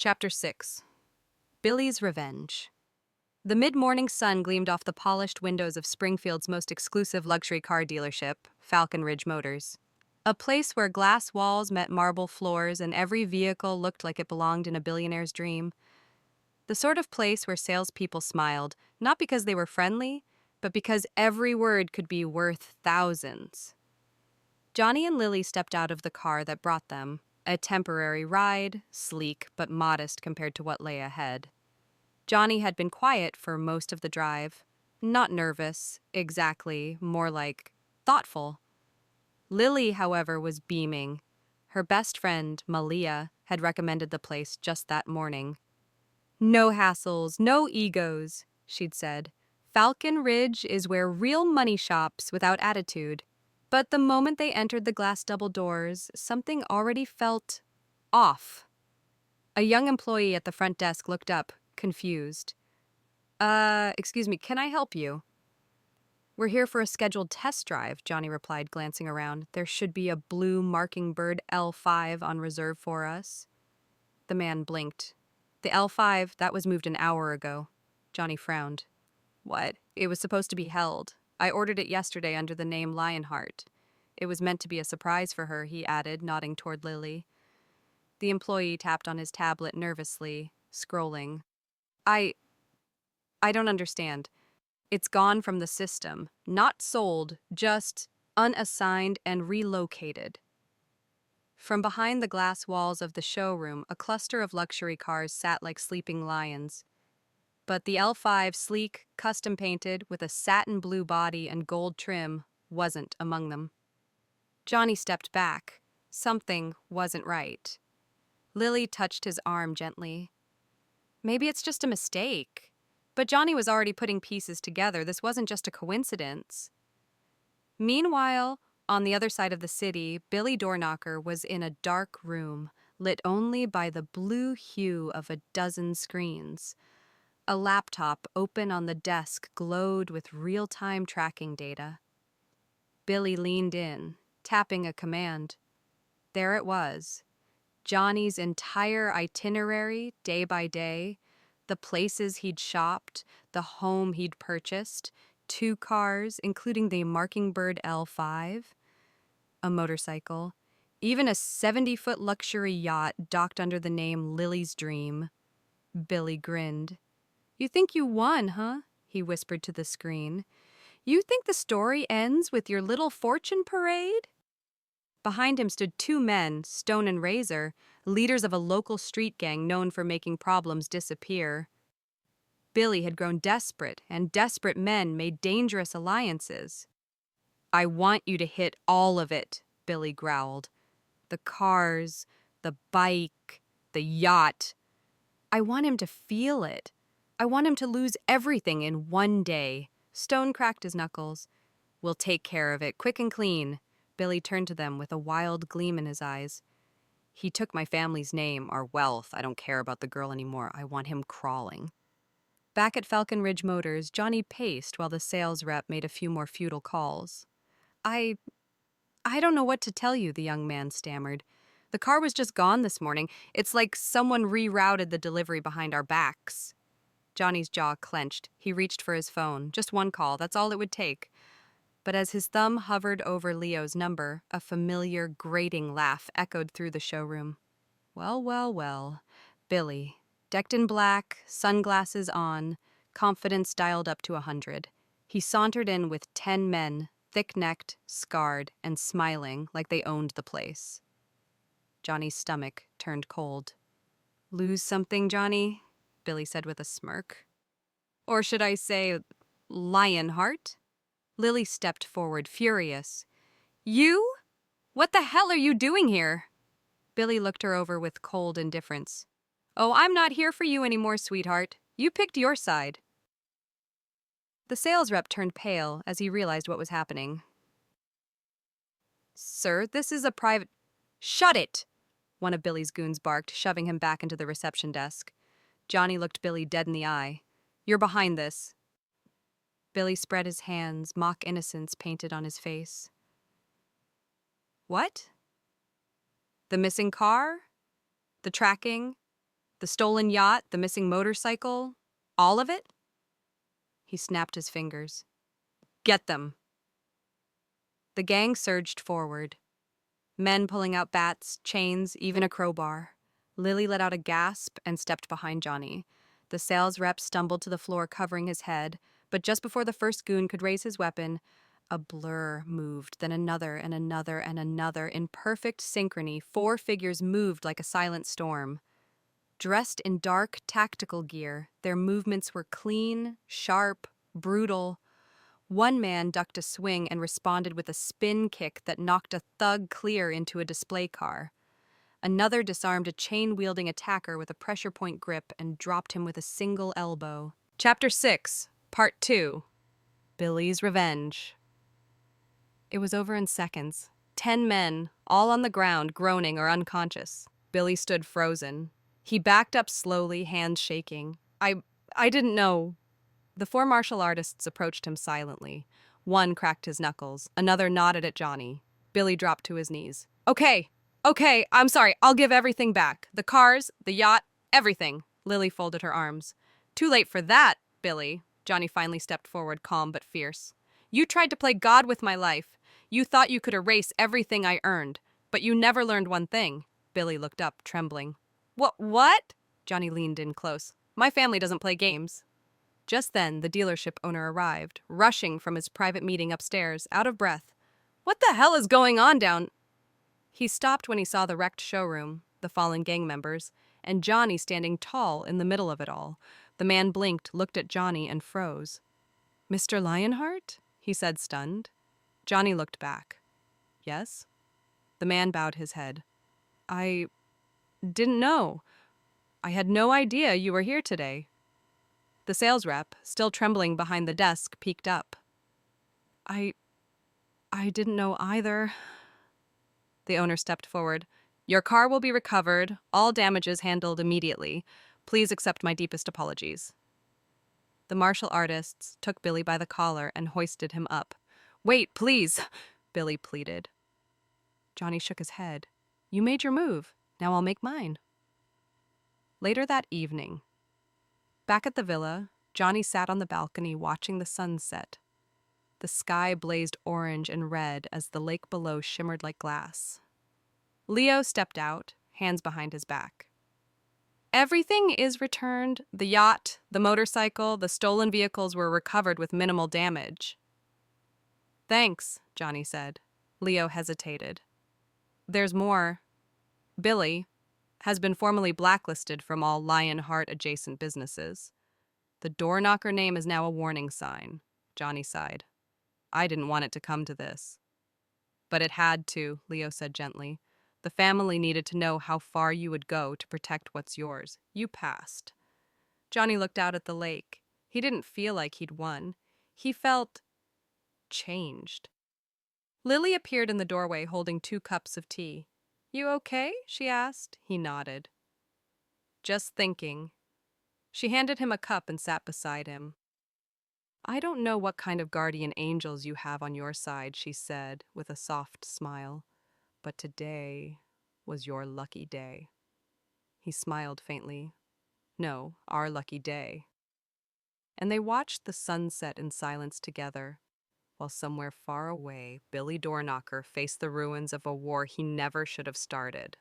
Chapter 6. Billy's Revenge. The mid-morning sun gleamed off the polished windows of Springfield's most exclusive luxury car dealership, Falcon Ridge Motors. A place where glass walls met marble floors and every vehicle looked like it belonged in a billionaire's dream. The sort of place where salespeople smiled, not because they were friendly, but because every word could be worth thousands. Johnny and Lily stepped out of the car that brought them, a temporary ride, sleek but modest compared to what lay ahead. Johnny had been quiet for most of the drive. Not nervous, exactly, more like thoughtful. Lily, however, was beaming. Her best friend, Malia, had recommended the place just that morning. No hassles, no egos, she'd said. Falcon Ridge is where real money shops without attitude. But the moment they entered the glass double doors, something already felt off. A young employee at the front desk looked up, confused. Excuse me, can I help you? We're here for a scheduled test drive, Johnny replied, glancing around. There should be a blue Marking Bird L.5 on reserve for us. The man blinked. The L.5, that was moved an hour ago. Johnny frowned. What? It was supposed to be held. I ordered it yesterday under the name Lionheart. It was meant to be a surprise for her, he added, nodding toward Lily. The employee tapped on his tablet nervously, scrolling. I don't understand. It's gone from the system. Not sold, just unassigned and relocated. From behind the glass walls of the showroom, a cluster of luxury cars sat like sleeping lions. But the L5, sleek, custom-painted, with a satin blue body and gold trim, wasn't among them. Johnny stepped back. Something wasn't right. Lily touched his arm gently. Maybe it's just a mistake. But Johnny was already putting pieces together. This wasn't just a coincidence. Meanwhile, on the other side of the city, Billy Doorknocker was in a dark room, lit only by the blue hue of a dozen screens. A laptop open on the desk glowed with real-time tracking data. Billy leaned in, tapping a command. There it was. Johnny's entire itinerary, day by day, the places he'd shopped, the home he'd purchased, 2 cars, including the Marking Bird L.5, a motorcycle, even a 70-foot luxury yacht docked under the name Lily's Dream. Billy grinned. You think you won, huh? He whispered to the screen. You think the story ends with your little fortune parade? Behind him stood 2 men, Stone and Razor, leaders of a local street gang known for making problems disappear. Billy had grown desperate, and desperate men made dangerous alliances. I want you to hit all of it, Billy growled. The cars, the bike, the yacht. I want him to feel it. I want him to lose everything in one day. Stone cracked his knuckles. We'll take care of it, quick and clean. Billy turned to them with a wild gleam in his eyes. He took my family's name, our wealth. I don't care about the girl anymore. I want him crawling. Back at Falcon Ridge Motors, Johnny paced while the sales rep made a few more futile calls. I don't know what to tell you, the young man stammered. The car was just gone this morning. It's like someone rerouted the delivery behind our backs. Johnny's jaw clenched. He reached for his phone. Just one call, that's all it would take. But as his thumb hovered over Leo's number, a familiar, grating laugh echoed through the showroom. Well, well, well. Billy, decked in black, sunglasses on, confidence dialed up to 100. He sauntered in with 10 men, thick-necked, scarred, and smiling like they owned the place. Johnny's stomach turned cold. Lose something, Johnny? Billy said with a smirk. Or should I say, Lionheart? Lily stepped forward, furious. You? What the hell are you doing here? Billy looked her over with cold indifference. Oh, I'm not here for you anymore, sweetheart. You picked your side. The sales rep turned pale as he realized what was happening. Sir, this is a private... Shut it! One of Billy's goons barked, shoving him back into the reception desk. Johnny looked Billy dead in the eye. You're behind this. Billy spread his hands, mock innocence painted on his face. What? The missing car? The tracking? The stolen yacht, the missing motorcycle, all of it? He snapped his fingers. Get them. The gang surged forward. Men pulling out bats, chains, even a crowbar. Lilly let out a gasp and stepped behind Johnny. The sales rep stumbled to the floor, covering his head, but just before the first goon could raise his weapon, a blur moved, then another and another and another. In perfect synchrony, 4 figures moved like a silent storm. Dressed in dark, tactical gear, their movements were clean, sharp, brutal. One man ducked a swing and responded with a spin kick that knocked a thug clear into a display car. Another disarmed a chain-wielding attacker with a pressure point grip and dropped him with a single elbow. Chapter 6, Part 2. Billy's Revenge. It was over in seconds. 10 men, all on the ground, groaning or unconscious. Billy stood frozen. He backed up slowly, hands shaking. I didn't know. The 4 martial artists approached him silently. One cracked his knuckles. Another nodded at Johnny. Billy dropped to his knees. Okay, I'm sorry. I'll give everything back. The cars, the yacht, everything. Lilly folded her arms. Too late for that, Billy. Johnny finally stepped forward, calm but fierce. You tried to play God with my life. You thought you could erase everything I earned, but you never learned one thing. Billy looked up, trembling. What? Johnny leaned in close. My family doesn't play games. Just then, the dealership owner arrived, rushing from his private meeting upstairs, out of breath. What the hell is going on down? He stopped when he saw the wrecked showroom, the fallen gang members, and Johnny standing tall in the middle of it all. The man blinked, looked at Johnny, and froze. Mr. Lionheart? He said, stunned. Johnny looked back. Yes? The man bowed his head. I didn't know. I had no idea you were here today. The sales rep, still trembling behind the desk, peeked up. I didn't know either. The owner stepped forward. Your car will be recovered, all damages handled immediately. Please accept my deepest apologies. The martial artists took Billy by the collar and hoisted him up. Wait, please, Billy pleaded. Johnny shook his head. You made your move. Now I'll make mine. Later that evening, back at the villa, Johnny sat on the balcony watching the sunset. The sky blazed orange and red as the lake below shimmered like glass. Leo stepped out, hands behind his back. Everything is returned. The yacht, the motorcycle, the stolen vehicles were recovered with minimal damage. Thanks, Johnny said. Leo hesitated. There's more. Billy has been formally blacklisted from all Lionheart-adjacent businesses. The Doorknocker name is now a warning sign, Johnny sighed. I didn't want it to come to this. But it had to, Leo said gently. The family needed to know how far you would go to protect what's yours. You passed. Johnny looked out at the lake. He didn't feel like he'd won. He felt changed. Lilly appeared in the doorway holding 2 cups of tea. You okay? She asked. He nodded. Just thinking. She handed him a cup and sat beside him. I don't know what kind of guardian angels you have on your side, she said with a soft smile, but today was your lucky day. He smiled faintly. No, our lucky day. And they watched the sunset in silence together, while somewhere far away, Billy Doorknocker faced the ruins of a war he never should have started.